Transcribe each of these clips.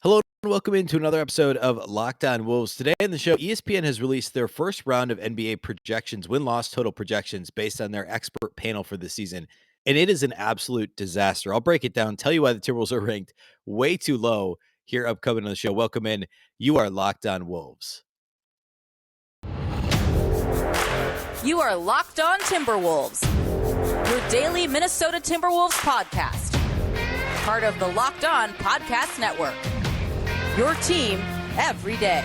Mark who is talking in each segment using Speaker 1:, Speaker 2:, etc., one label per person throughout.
Speaker 1: Hello and welcome into another episode of Locked On Wolves. Today on the show, ESPN has released their first round of NBA projections, win-loss total projections based on their expert panel for the season. And it is an absolute disaster. I'll break it down, tell you why the Timberwolves are ranked way too low here upcoming on the show. Welcome in. You are Locked On Wolves.
Speaker 2: You are Locked On Timberwolves, your daily Minnesota Timberwolves podcast. Part of the Locked On Podcast Network. Your team every day.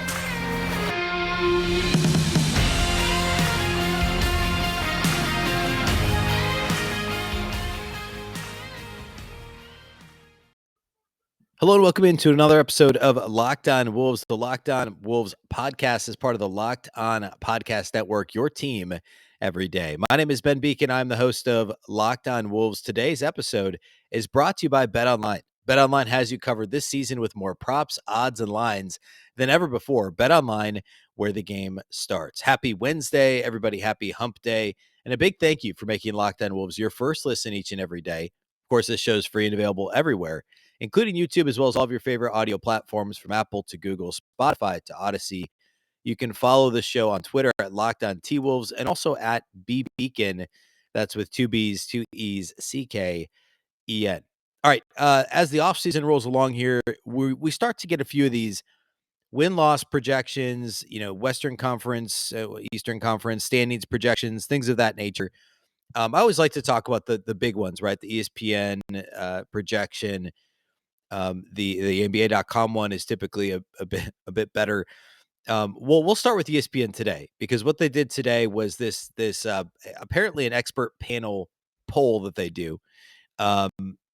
Speaker 1: Hello and welcome into another episode of Locked On Wolves. The Locked On Wolves podcast is part of the Locked On Podcast Network, your team every day. My name is Ben Beecken. I'm the host of Locked On Wolves. Today's episode is brought to you by BetOnline. BetOnline has you covered this season with more props, odds, and lines than ever before. BetOnline, where the game starts. Happy Wednesday, everybody. Happy Hump Day. And a big thank you for making Locked On Wolves your first listen each and every day. Of course, this show is free and available everywhere, including YouTube, as well as all of your favorite audio platforms from Apple to Google, Spotify to Odyssey. You can follow the show on Twitter at Locked On T-Wolves and also at Beecken. That's with two B's, two E's, C-K-E-N. All right, as the offseason rolls along here, we start to get a few of these win-loss projections, Western Conference, Eastern Conference, standings projections, things of that nature. I always like to talk about the big ones, right? The ESPN projection. The NBA.com one is typically a bit better. We'll start with ESPN today, because what they did today was this apparently an expert panel poll that they do um,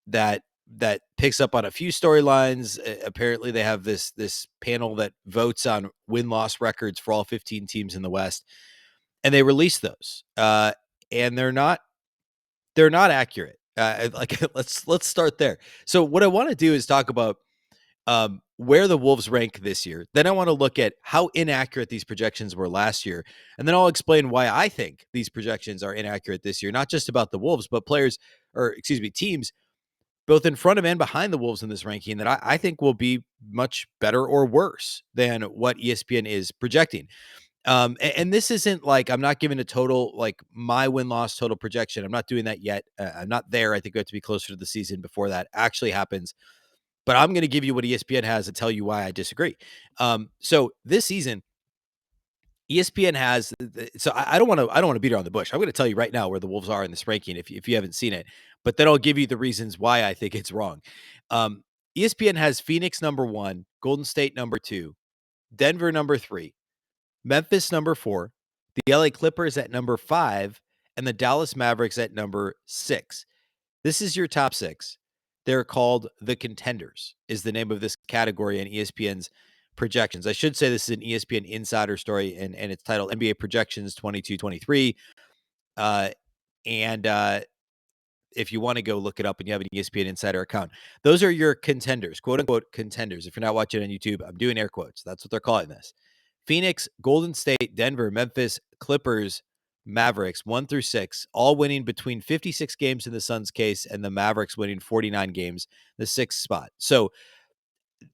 Speaker 1: that picks up on a few storylines. Apparently, they have this panel that votes on win-loss records for all 15 teams in the West, and they release those. And they're not accurate. Let's start there. So what I want to do is talk about where the Wolves rank this year. Then I want to look at how inaccurate these projections were last year. And then I'll explain why I think these projections are inaccurate this year, not just about the Wolves, but teams both in front of and behind the Wolves in this ranking that I think will be much better or worse than what ESPN is projecting. And this isn't like, I'm not giving a total, like my win-loss total projection. I'm not doing that yet. I'm not there. I think we have to be closer to the season before that actually happens. But I'm going to give you what ESPN has and tell you why I disagree. So this season, ESPN has. So I don't want to beat around the bush. I'm going to tell you right now where the Wolves are in this ranking if you haven't seen it. But then I'll give you the reasons why I think it's wrong. ESPN has Phoenix number 1, Golden State number 2, Denver number 3, Memphis number 4, the LA Clippers at number 5, and the Dallas Mavericks at number 6. This is your top 6. They're called the Contenders, is the name of this category in ESPN's projections. I should say this is an ESPN insider story, and it's titled NBA Projections 22-23. If you want to go look it up and you have an ESPN insider account, those are your contenders, quote unquote contenders. If you're not watching on YouTube, I'm doing air quotes. That's what they're calling this. Phoenix, Golden State, Denver, Memphis, Clippers, Mavericks, 1 through 6, all winning between 56 games in the Suns' case, and the Mavericks winning 49 games, the 6th spot. So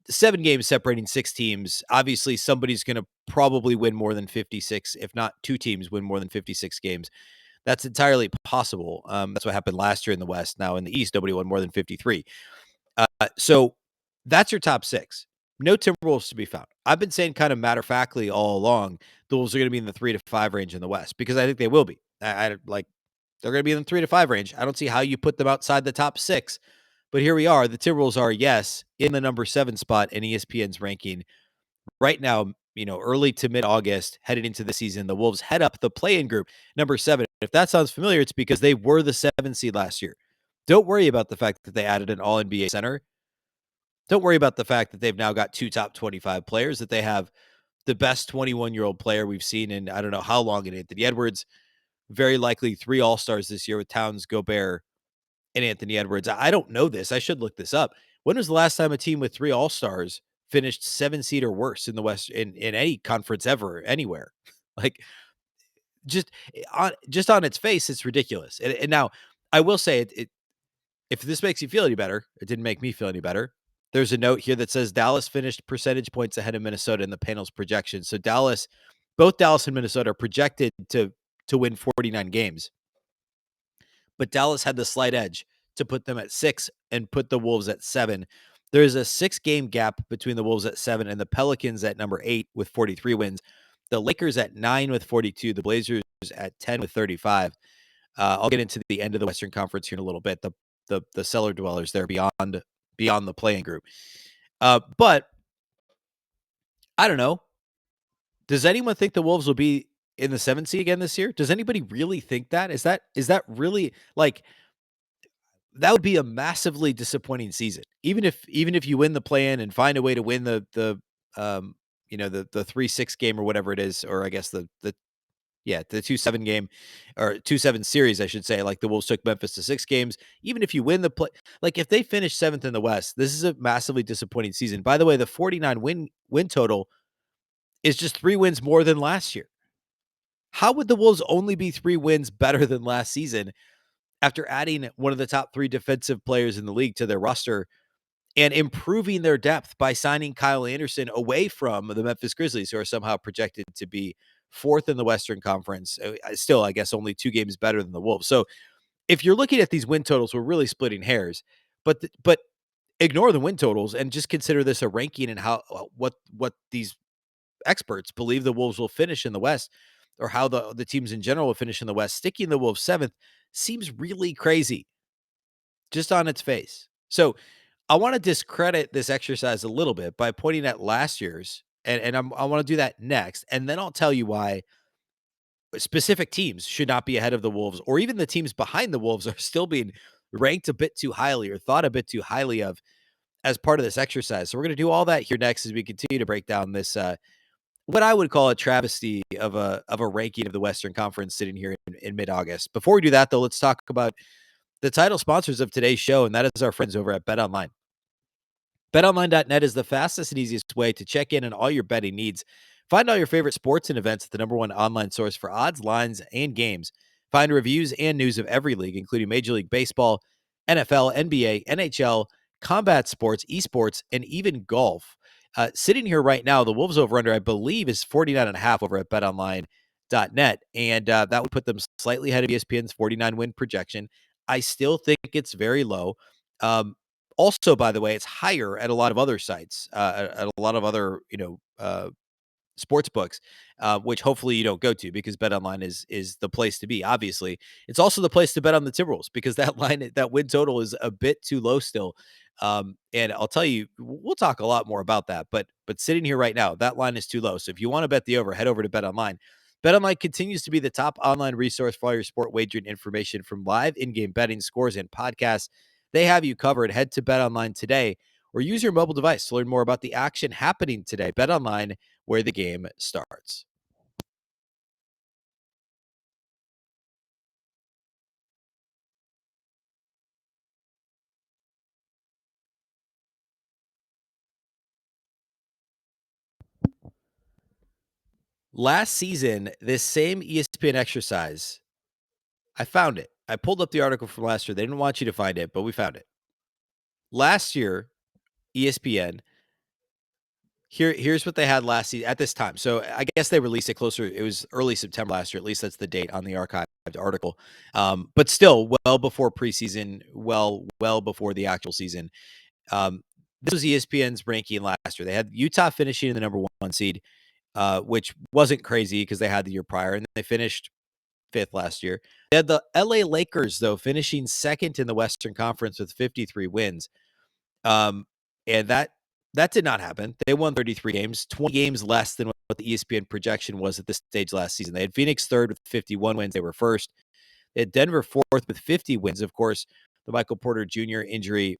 Speaker 1: 7 games separating 6 teams. Obviously, somebody's going to probably win more than 56, if not 2 teams win more than 56 games. That's entirely possible. That's what happened last year in the West. Now in the East, nobody won more than 53. So that's your top 6. No Timberwolves to be found. I've been saying kind of matter-of-factly all along, the Wolves are going to be in the 3 to 5 range in the West, because I think they will be. They're going to be in the 3 to 5 range. I don't see how you put them outside the top 6. But here we are. The Timberwolves are, yes, in the number 7 spot in ESPN's ranking right now. Early to mid-August, headed into the season, the Wolves head up the play-in group, number 7. If that sounds familiar, it's because they were the 7 seed last year. Don't worry about the fact that they added an All-NBA center. Don't worry about the fact that they've now got 2 top 25 players, that they have the best 21-year-old player we've seen in I don't know how long in Anthony Edwards, very likely 3 All-Stars this year with Towns, Gobert, and Anthony Edwards. I don't know this. I should look this up. When was the last time a team with 3 All-Stars finished 7 seed or worse in the West in any conference ever, anywhere? Like, just on its face, it's ridiculous. And now I will say it if this makes you feel any better, it didn't make me feel any better. There's a note here that says Dallas finished percentage points ahead of Minnesota in the panel's projection. So both Dallas and Minnesota are projected to win 49 games. But Dallas had the slight edge to put them at 6 and put the Wolves at 7. There's a 6-game gap between the Wolves at 7 and the Pelicans at number 8 with 43 wins. The Lakers at 9 with 42. The Blazers at 10 with 35. I'll get into the end of the Western Conference here in a little bit. The cellar dwellers there beyond the playing group. But I don't know. Does anyone think the Wolves will be in the 7th seed again this year? Does anybody really think that? Is that really like that would be a massively disappointing season. Even if you win the play-in and find a way to win the 3-6 game or whatever it is, or I guess the 2-7 game or 2-7 series, I should say, like the Wolves took Memphis to 6 games. Even if you win the play, like if they finish 7th in the West, this is a massively disappointing season. By the way, the 49 win total is just 3 wins more than last year. How would the Wolves only be 3 wins better than last season after adding one of the top 3 defensive players in the league to their roster and improving their depth by signing Kyle Anderson away from the Memphis Grizzlies, who are somehow projected to be 4th in the Western Conference? Still, I guess, only 2 games better than the Wolves. So if you're looking at these win totals, we're really splitting hairs. But ignore the win totals and just consider this a ranking and how what these experts believe the Wolves will finish in the West, or how the teams in general will finish in the West. Sticking the Wolves 7th seems really crazy just on its face. So I want to discredit this exercise a little bit by pointing at last year's, and I want to do that next, and then I'll tell you why specific teams should not be ahead of the Wolves, or even the teams behind the Wolves are still being ranked a bit too highly or thought a bit too highly of as part of this exercise. So we're going to do all that here next as we continue to break down this what I would call a travesty of a ranking of the Western Conference sitting here in mid-August. Before we do that, though, let's talk about the title sponsors of today's show, and that is our friends over at BetOnline. BetOnline.net is the fastest and easiest way to check in on all your betting needs. Find all your favorite sports and events at the #1 online source for odds, lines, and games. Find reviews and news of every league, including Major League Baseball, NFL, NBA, NHL, combat sports, esports, and even golf. Sitting here right now, the Wolves over-under, I believe, is 49.5 over at BetOnline.net, and that would put them slightly ahead of ESPN's 49 win projection. I still think it's very low. Also, by the way, it's higher at a lot of other sites, at a lot of other, sports books, which hopefully you don't go to, because BetOnline is the place to be. Obviously, it's also the place to bet on the Timberwolves, because that win total is a bit too low still. And I'll tell you, we'll talk a lot more about that. But sitting here right now, that line is too low. So if you want to bet the over, head over to BetOnline. BetOnline continues to be the top online resource for all your sport wagering information, from live in-game betting, scores, and podcasts. They have you covered. Head to BetOnline today, or use your mobile device to learn more about the action happening today. BetOnline, where the game starts. Last season, this same ESPN exercise, I found it. I pulled up the article from last year. They didn't want you to find it, but we found it. Last year, ESPN, here's what they had last season at this time. So I guess they released it closer. It was early September last year. At least that's the date on the archived article. But still well before preseason, well before the actual season. This was ESPN's ranking last year. They had Utah finishing in the #1 seed, which wasn't crazy because they had the year prior, and they finished 5th last year. They had the LA Lakers, though, finishing 2nd in the Western Conference with 53 wins. And that did not happen. They won 33 games, 20 games less than what the ESPN projection was at this stage last season. They had Phoenix 3rd with 51 wins. They were 1st. They had Denver 4th with 50 wins. Of course, the Michael Porter Jr. injury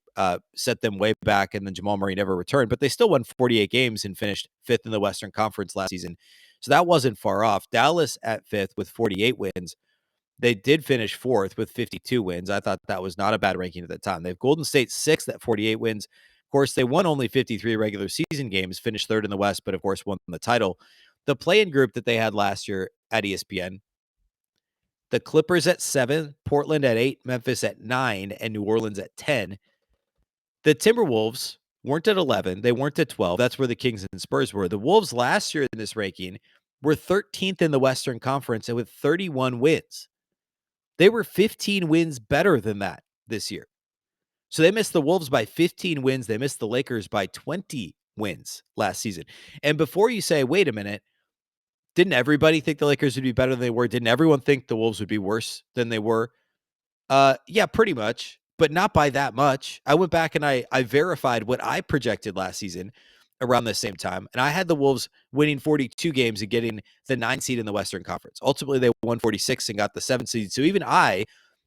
Speaker 1: set them way back, and then Jamal Murray never returned. But they still won 48 games and finished 5th in the Western Conference last season. So that wasn't far off. Dallas at 5th with 48 wins. They did finish 4th with 52 wins. I thought that was not a bad ranking at the time. They have Golden State 6th at 48 wins. Of course, they won only 53 regular season games, finished 3rd in the West, but of course won the title. The play-in group that they had last year at ESPN, the Clippers at 7, Portland at 8, Memphis at 9, and New Orleans at 10. The Timberwolves weren't at 11. They weren't at 12. That's where the Kings and Spurs were. The Wolves last year in this ranking were 13th in the Western Conference and with 31 wins. They were 15 wins better than that this year. So they missed the Wolves by 15 wins. They missed the Lakers by 20 wins last season. And before you say, wait a minute, didn't everybody think the Lakers would be better than they were? Didn't everyone think the Wolves would be worse than they were? Yeah, pretty much, but not by that much. I went back and I verified what I projected last season around the same time, and I had the Wolves winning 42 games and getting the 9 seed in the Western Conference. Ultimately, they won 46 and got the 7 seed. So even I,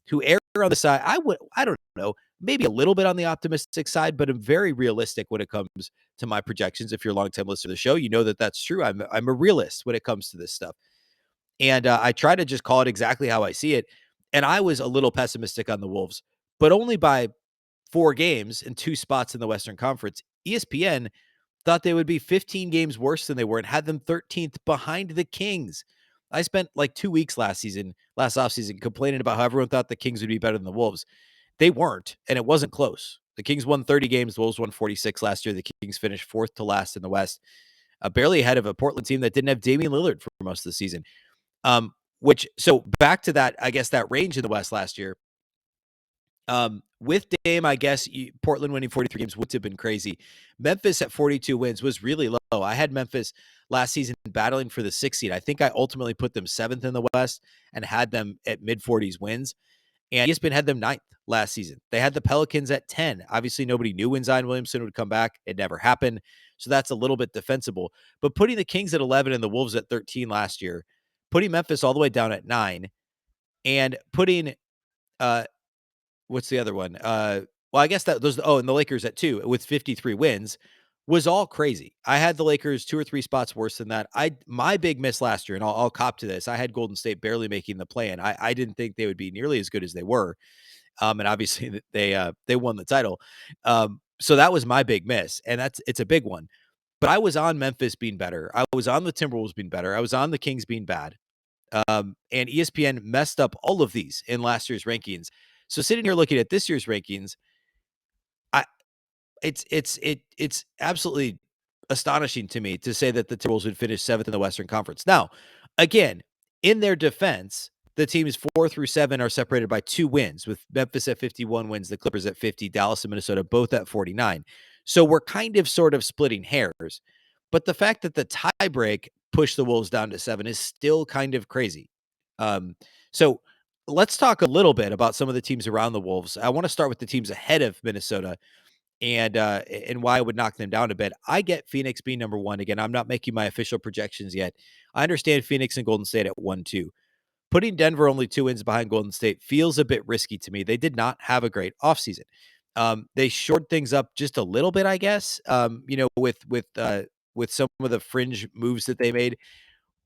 Speaker 1: who err on the side, I don't know, maybe a little bit on the optimistic side, but I'm very realistic when it comes to my projections. If you're a long-time listener to the show, you know that that's true. I'm a realist when it comes to this stuff. And I try to just call it exactly how I see it. And I was a little pessimistic on the Wolves, but only by 4 games and 2 spots in the Western Conference. ESPN thought they would be 15 games worse than they were and had them 13th behind the Kings. I spent like 2 weeks last offseason, complaining about how everyone thought the Kings would be better than the Wolves. They weren't, and it wasn't close. The Kings won 30 games. The Wolves won 46 last year. The Kings finished 4th to last in the West, barely ahead of a Portland team that didn't have Damian Lillard for most of the season. So back to that, I guess that range in the West last year. With Dame, I guess Portland winning 43 games would have been crazy. Memphis at 42 wins was really low. I had Memphis last season battling for the 6th seed. I think I ultimately put them 7th in the West and had them at mid 40s wins. And ESPN had them 9th last season. They had the Pelicans at 10. Obviously, nobody knew when Zion Williamson would come back. It never happened. So that's a little bit defensible. But putting the Kings at 11 and the Wolves at 13 last year, putting Memphis all the way down at 9, and putting what's the other one? Well, I guess and the Lakers at 2 with 53 wins was all crazy. I had the Lakers 2 or 3 spots worse than that. My big miss last year, and I'll cop to this. I had Golden State barely making the play-in. I didn't think they would be nearly as good as they were. And obviously they won the title. So that was my big miss, and it's a big one. But I was on Memphis being better. I was on the Timberwolves being better. I was on the Kings being bad. And ESPN messed up all of these in last year's rankings. So sitting here looking at this year's rankings, it's absolutely astonishing to me to say that the Timberwolves would finish 7th in the Western Conference. Now, again, in their defense, the teams 4 through 7 are separated by 2 wins, with Memphis at 51 wins, the Clippers at 50, Dallas and Minnesota both at 49. So we're kind of sort of splitting hairs. But the fact that the tiebreak pushed the Wolves down to 7 is still kind of crazy. So let's talk a little bit about some of the teams around the Wolves. I want to start with the teams ahead of Minnesota and why I would knock them down a bit. I get Phoenix being number 1. Again, I'm not making my official projections yet. I understand Phoenix and Golden State at 1-2. Putting Denver only 2 wins behind Golden State feels a bit risky to me. They did not have a great offseason. They shored things up just a little bit, I guess, with some of the fringe moves that they made.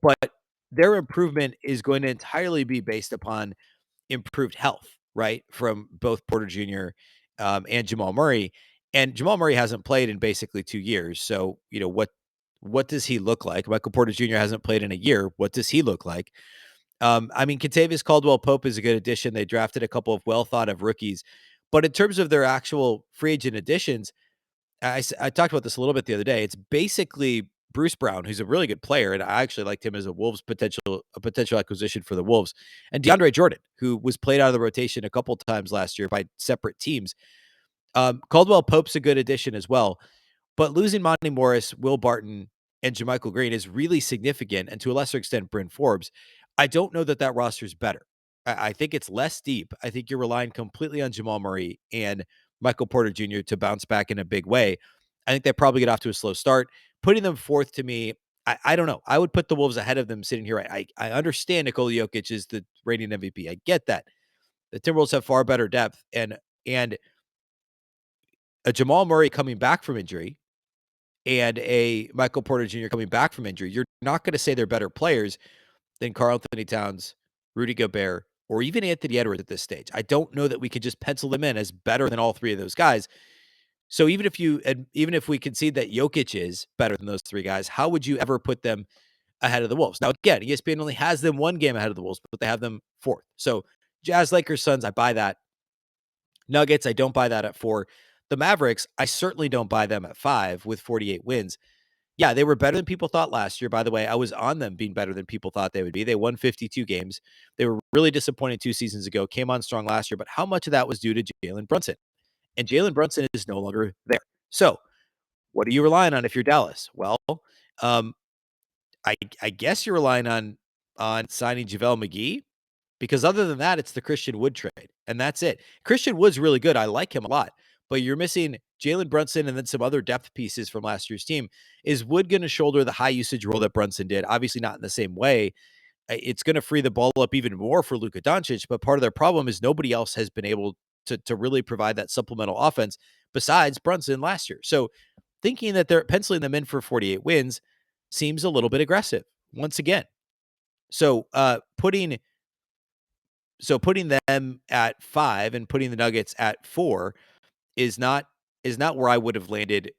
Speaker 1: But their improvement is going to entirely be based upon improved health, right? From both Porter Jr. And Jamal Murray. And Jamal Murray hasn't played in basically 2 years. So, what does he look like? Michael Porter Jr. hasn't played in a year. What does he look like? Kentavious Caldwell-Pope is a good addition. They drafted a couple of well-thought-of rookies. But in terms of their actual free agent additions, I talked about this a little bit the other day. It's basically Bruce Brown, who's a really good player, and I actually liked him as a potential acquisition for the Wolves, and DeAndre Jordan, who was played out of the rotation a couple times last year by separate teams. Caldwell-Pope's a good addition as well. But losing Monty Morris, Will Barton, and JaMychal Green is really significant, and to a lesser extent, Bryn Forbes. I don't know that roster is better. I think it's less deep. I think you're relying completely on Jamal Murray and Michael Porter Jr. to bounce back in a big way. I think they probably get off to a slow start. Putting them 4th to me, I don't know. I would put the Wolves ahead of them sitting here. I understand Nikola Jokic is the reigning MVP. I get that. The Timberwolves have far better depth, and a Jamal Murray coming back from injury and a Michael Porter Jr. coming back from injury, you're not going to say they're better players than Karl-Anthony Towns, Rudy Gobert, or even Anthony Edwards at this stage. I don't know that we could just pencil them in as better than all 3 of those guys. So even if we concede that Jokic is better than those 3 guys, how would you ever put them ahead of the Wolves? Now, again, ESPN only has them 1 game ahead of the Wolves, but they have them 4th. So Jazz, Lakers, Suns, I buy that. Nuggets, I don't buy that at 4. The Mavericks, I certainly don't buy them at 5 with 48 wins. Yeah, they were better than people thought last year. By the way, I was on them being better than people thought they would be. They won 52 games. They were really disappointed 2 seasons ago, came on strong last year, but how much of that was due to Jalen Brunson? And Jalen Brunson is no longer there. So, what are you relying on if you're Dallas? Well, um, I guess you're relying on signing JaVale McGee, because other than that, it's the Christian Wood trade, and that's it. Christian Wood's really good. I like him a lot, but you're missing Jalen Brunson and then some other depth pieces from last year's team. Is Wood going to shoulder the high usage role that Brunson did? Obviously not in the same way. It's going to free the ball up even more for Luka Doncic, but part of their problem is nobody else has been able to really provide that supplemental offense besides Brunson last year. So thinking that they're penciling them in for 48 wins seems a little bit aggressive once again. So putting them at 5 and putting the Nuggets at 4 is not where I would have landed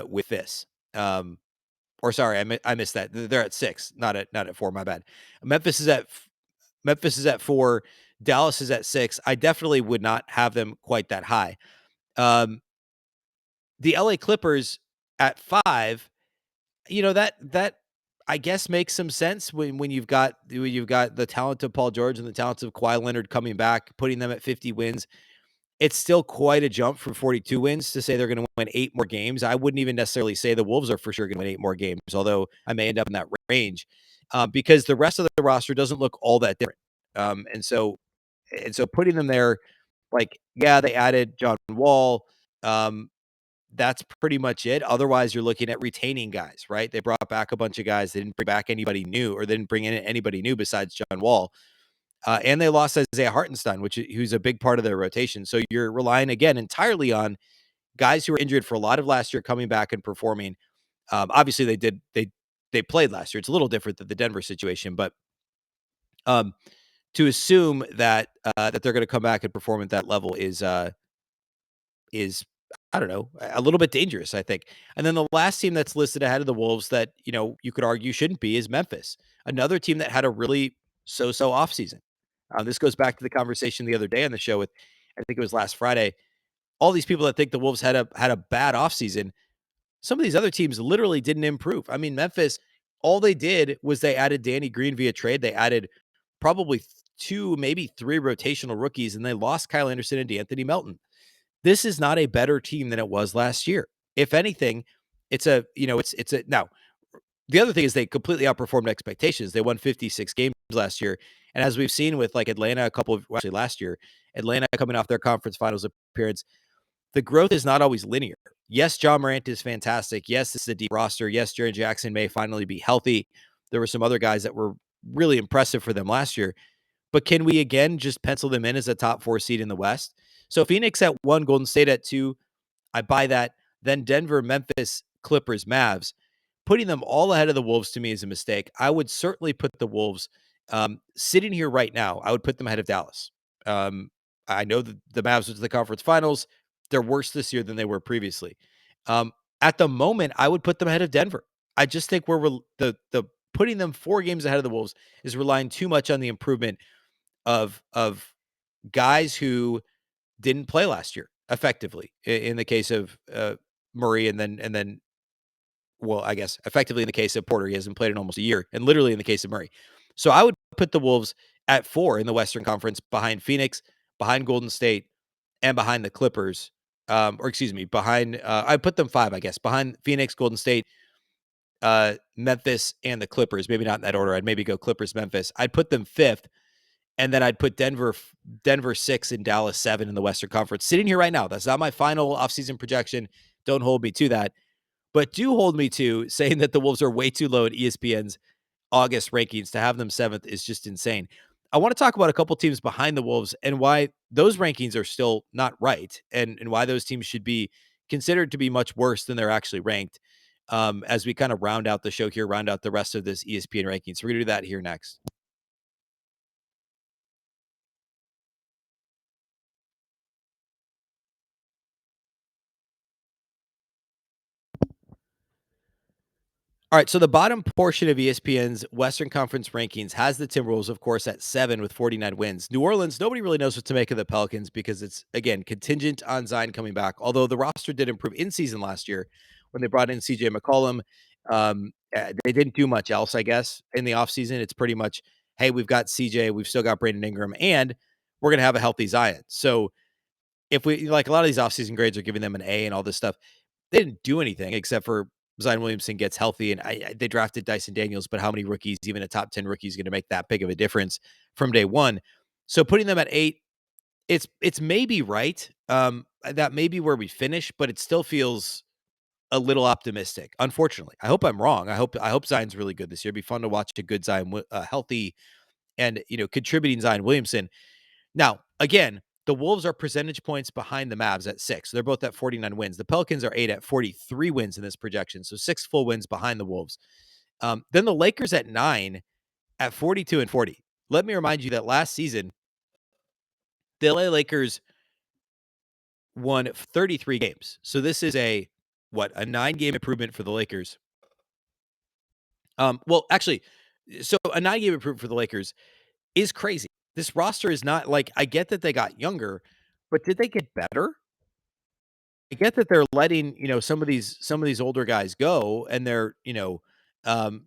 Speaker 1: with this. Or sorry, I missed that. They're at 6, not at 4. My bad. Memphis is at 4. Dallas is at 6. I definitely would not have them quite that high. The LA Clippers at 5. That I guess makes some sense when you've got the talent of Paul George and the talent of Kawhi Leonard coming back, putting them at 50 wins. It's still quite a jump from 42 wins to say they're going to win 8 more games. I wouldn't even necessarily say the Wolves are for sure going to win 8 more games, although I may end up in that range, because the rest of the roster doesn't look all that different. And so putting them there, like, yeah, they added John Wall. That's pretty much it. Otherwise, you're looking at retaining guys, right? They brought back a bunch of guys. They didn't bring back anybody new, or they didn't bring in anybody new besides John Wall. And they lost Isaiah Hartenstein, who's a big part of their rotation. So you're relying again entirely on guys who were injured for a lot of last year coming back and performing. Obviously, they played last year. It's a little different than the Denver situation, but to assume that that they're going to come back and perform at that level is I don't know, a little bit dangerous, I think. And then the last team that's listed ahead of the Wolves that, you could argue shouldn't be is Memphis, another team that had a really so-so offseason. This goes back to the conversation the other day on the show with, I think it was last Friday, all these people that think the Wolves had a bad offseason. Some of these other teams literally didn't improve. I mean, Memphis, all they did was they added Danny Green via trade. They added probably 2, maybe 3 rotational rookies, and they lost Kyle Anderson and DeAnthony Melton. This is not a better team than it was last year. If anything, it's a now, the other thing is they completely outperformed expectations. They won 56 games last year. And as we've seen with like Atlanta, actually last year, Atlanta coming off their conference finals appearance, the growth is not always linear. Yes, John Morant is fantastic. Yes, this is a deep roster. Yes, Jaren Jackson may finally be healthy. There were some other guys that were really impressive for them last year. But can we again just pencil them in as a top 4 seed in the West? So Phoenix at 1, Golden State at 2, I buy that. Then Denver, Memphis, Clippers, Mavs. Putting them all ahead of the Wolves to me is a mistake. I would certainly put the Wolves, sitting here right now, I would put them ahead of Dallas. I know that the Mavs went to the conference finals. They're worse this year than they were previously. At the moment, I would put them ahead of Denver. I just think the putting them 4 games ahead of the Wolves is relying too much on the improvement of guys who didn't play last year effectively in the case of Murray, and then well, I guess effectively in the case of Porter, he hasn't played in almost a year, and literally in the case of Murray. So I would put the Wolves at 4 in the Western Conference, behind Phoenix, behind Golden State, and behind the Clippers. Or excuse me, behind I put them 5, I guess, behind Phoenix, Golden State, Memphis, and the Clippers. Maybe not in that order. I'd maybe go Clippers, Memphis. I'd put them 5th, and then I'd put Denver 6 and Dallas 7 in the Western Conference. Sitting here right now, that's not my final offseason projection. Don't hold me to that. But do hold me to saying that the Wolves are way too low at ESPN's August rankings. To have them 7th is just insane. I want to talk about a couple teams behind the Wolves and why those rankings are still not right, and why those teams should be considered to be much worse than they're actually ranked, as we kind of round out the show here, round out the rest of this ESPN rankings. We're going to do that here next. All right, so the bottom portion of ESPN's Western Conference rankings has the Timberwolves, of course, at 7 with 49 wins. New Orleans, nobody really knows what to make of the Pelicans because it's, again, contingent on Zion coming back, although the roster did improve in season last year when they brought in CJ McCollum. They didn't do much else, I guess, in the offseason. It's pretty much, hey, we've got CJ, we've still got Brandon Ingram, and we're going to have a healthy Zion. So if we, like, a lot of these offseason grades are giving them an A and all this stuff, they didn't do anything except for Zion Williamson gets healthy, and they drafted Dyson Daniels, but how many rookies, even a top 10 rookie, is going to make that big of a difference from day one? So putting them at 8, it's maybe right. That may be where we finish, but it still feels a little optimistic. Unfortunately, I hope I'm wrong. I hope Zion's really good this year. It'd be fun to watch a good Zion, healthy and contributing Zion Williamson. Now, again, the Wolves are percentage points behind the Mavs at 6. They're both at 49 wins. The Pelicans are 8 at 43 wins in this projection, so 6 full wins behind the Wolves. Then the Lakers at 9 at 42 and 40. Let me remind you that last season, the LA Lakers won 33 games. So this is a 9-game improvement for the Lakers. Well, actually, so a 9-game improvement for the Lakers is crazy. This roster is not like, I get that they got younger, but did they get better? I get that they're letting, some of these older guys go and they're,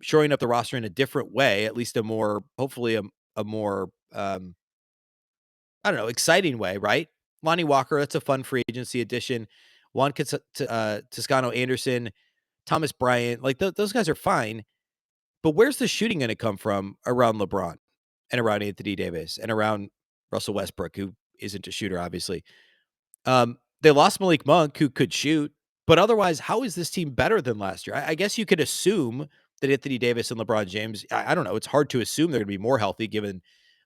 Speaker 1: shoring up the roster in a different way, at least a more, hopefully a more, I don't know, exciting way, right? Lonnie Walker, that's a fun free agency addition. Juan Toscano Anderson, Thomas Bryant, like those guys are fine. But where's the shooting going to come from around LeBron and around Anthony Davis and around Russell Westbrook, who isn't a shooter, obviously? They lost Malik Monk, who could shoot, but otherwise, how is this team better than last year? I guess you could assume that Anthony Davis and LeBron James, I don't know, it's hard to assume they're going to be more healthy given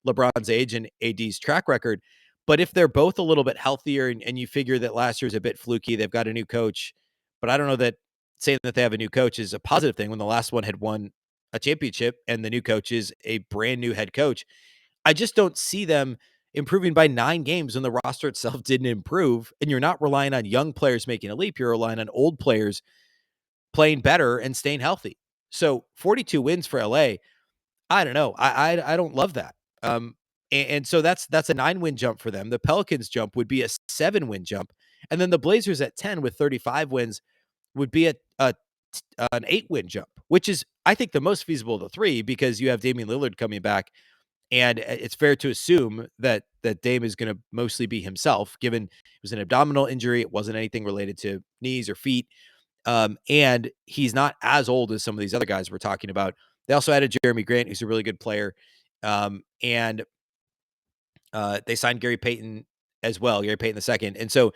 Speaker 1: LeBron's age and AD's track record. But if they're both a little bit healthier and you figure that last year's a bit fluky, they've got a new coach, but I don't know that saying that they have a new coach is a positive thing when the last one had won a championship and the new coach is a brand new head coach. I just don't see them improving by 9 games when the roster itself didn't improve, and you're not relying on young players making a leap. You're relying on old players playing better and staying healthy. So 42 wins for LA. I don't know. I don't love that. And so that's a 9-win jump for them. The Pelicans jump would be a 7-win jump, and then the Blazers at 10 with 35 wins would be an 8-win jump, which is, I think, the most feasible of the three because you have Damian Lillard coming back. And it's fair to assume that Dame is going to mostly be himself, given it was an abdominal injury. It wasn't anything related to knees or feet. And he's not as old as some of these other guys we're talking about. They also added Jeremy Grant, who's a really good player. And they signed Gary Payton as well, Gary Payton II. And so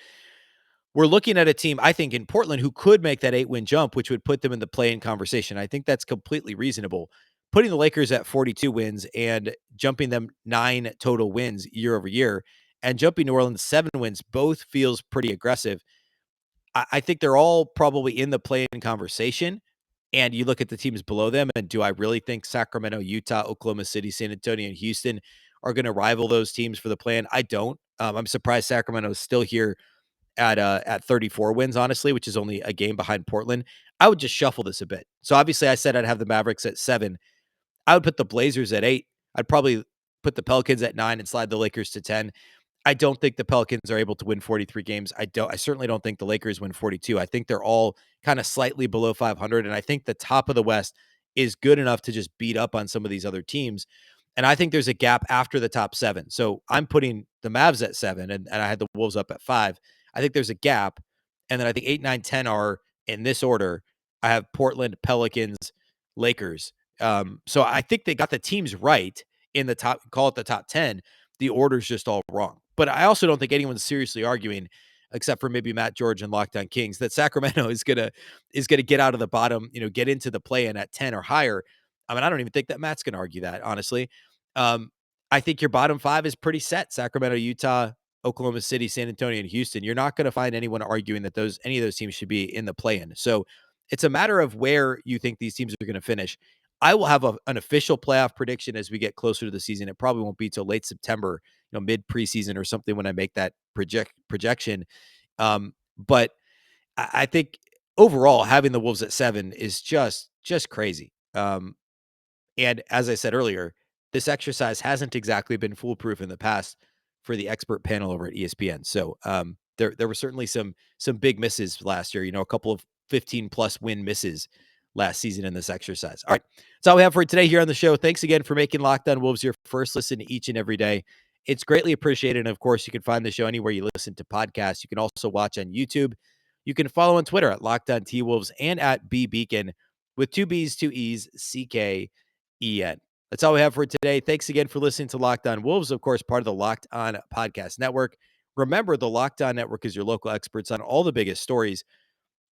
Speaker 1: we're looking at a team, I think, in Portland who could make that 8-win jump, which would put them in the play-in conversation. I think that's completely reasonable. Putting the Lakers at 42 wins and jumping them 9 total wins year over year and jumping New Orleans 7 wins both feels pretty aggressive. I think they're all probably in the play-in conversation. And you look at the teams below them, and do I really think Sacramento, Utah, Oklahoma City, San Antonio, and Houston are going to rival those teams for the play-in? I don't. I'm surprised Sacramento is still here at 34 wins, honestly, which is only a game behind Portland. I would just shuffle this a bit. So obviously I said I'd have the Mavericks at 7. I would put the Blazers at 8. I'd probably put the Pelicans at 9 and slide the Lakers to 10. I don't think the Pelicans are able to win 43 games. I certainly don't think the Lakers win 42. I think they're all kind of slightly below 500. And I think the top of the West is good enough to just beat up on some of these other teams. And I think there's a gap after the top 7. So I'm putting the Mavs at 7 and I had the Wolves up at 5. I think there's a gap. And then I think 8, 9, 10 are in this order. I have Portland, Pelicans, Lakers. So I think they got the teams right in the top, call it the top 10. The order's just all wrong. But I also don't think anyone's seriously arguing, except for maybe Matt George and Lockdown Kings, that Sacramento is gonna get out of the bottom, get into the play-in at 10 or higher. I mean, I don't even think that Matt's gonna argue that, honestly. I think your bottom 5 is pretty set. Sacramento, Utah, Oklahoma City, San Antonio, and Houston. You're not gonna find anyone arguing that any of those teams should be in the play-in. So it's a matter of where you think these teams are gonna finish. I will have an official playoff prediction as we get closer to the season. It probably won't be till late September, mid preseason or something when I make that projection. But I think overall having the Wolves at 7 is just Just crazy. And as I said earlier, this exercise hasn't exactly been foolproof in the past for the expert panel over at ESPN. So there were certainly some big misses last year. A couple of 15+ win misses last season in this exercise. All right, that's all we have for today here on the show. Thanks again for making Locked On Wolves your first listen each and every day. It's greatly appreciated. And of course, you can find the show anywhere you listen to podcasts. You can also watch on YouTube. You can follow on Twitter at Locked On T Wolves and at Beecken with 2 B's, 2 E's, CKEN. That's all we have for today. Thanks again for listening to Locked On Wolves, of course, part of the Locked On Podcast Network. Remember, the Locked On Network is your local experts on all the biggest stories.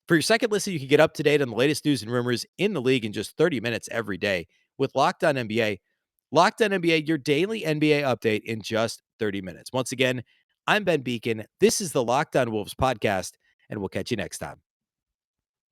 Speaker 1: For your second listen, you can get up to date on the latest news and rumors in the league in just 30 minutes every day with Locked On NBA. Locked On NBA, your daily NBA update in just 30 minutes. Once again, I'm Ben Beecken. This is the Locked On Wolves podcast, and we'll catch you next time.